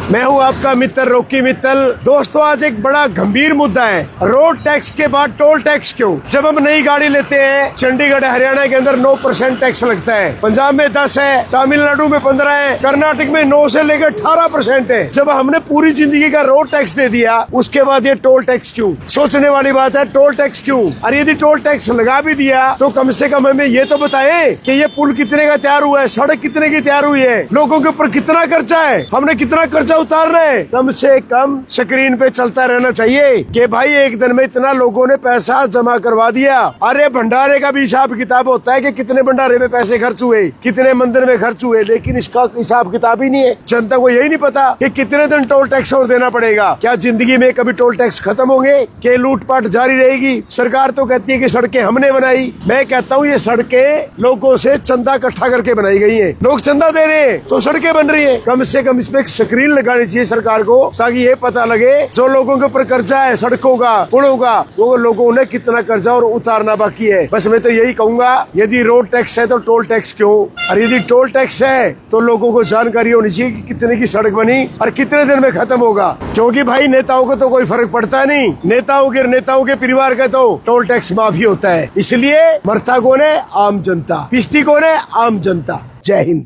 मैं हूं आपका मित्र रॉकी मित्तल। दोस्तों, आज एक बड़ा गंभीर मुद्दा है, रोड टैक्स के बाद टोल टैक्स क्यों? जब हम नई गाड़ी लेते हैं, चंडीगढ़ हरियाणा के अंदर 9% टैक्स लगता है, पंजाब में 10 है, तमिलनाडु में 15 है, कर्नाटक में 9 से लेकर 18% है। जब हमने पूरी जिंदगी का रोड टैक्स दे दिया, उसके बाद ये टोल टैक्स क्यों? सोचने वाली बात है, टोल टैक्स क्यों? और यदि टोल टैक्स लगा भी दिया तो कम से कम हमें ये तो बताए कि ये पुल कितने का तैयार हुआ है, सड़क कितने की तैयार हुई है, लोगों के ऊपर कितना खर्चा है, हमने कितना खर्चा उतारना है। कम से कम स्क्रीन पे चलता रहना चाहिए कि भाई एक दिन में इतना लोगों ने पैसा जमा करवा दिया। अरे भंडारे का भी हिसाब किताब होता है कि कितने भंडारे में पैसे खर्च हुए, कितने मंदिर में खर्च हुए, लेकिन इसका हिसाब किताब ही नहीं है। जनता को यही नहीं पता कि कितने दिन टोल टैक्स और देना पड़ेगा। क्या जिंदगी में कभी टोल टैक्स खत्म होंगे कि लूटपाट जारी रहेगी? सरकार तो कहती है कि सड़कें हमने बनाई, मैं कहता हूँ ये सड़कें लोगों से चंदा इकट्ठा करके बनाई गई है। लोग चंदा दे रहे हैं तो सड़कें बन रही है। कम से कम इसमें एक स्क्रीन लगानी चाहिए सरकार को, ताकि ये पता लगे जो लोगों के ऊपर कर्जा है सड़कों का, पुलों का, वो लोगों ने कितना कर्जा और उतारना बाकी है। बस मैं तो यही कहूंगा, यदि रोड टैक्स है तो टोल टैक्स क्यों, और यदि टोल टैक्स है तो लोगों को जानकारी होनी चाहिए कि कितने की सड़क बनी और कितने दिन में खत्म होगा। क्योंकि भाई नेताओं को तो कोई फर्क पड़ता नहीं, नेताओं के परिवार का तो टोल टैक्स माफी होता है। इसलिए मरता कौन है? आम जनता। पिसती कौन है? आम जनता। जय हिंद।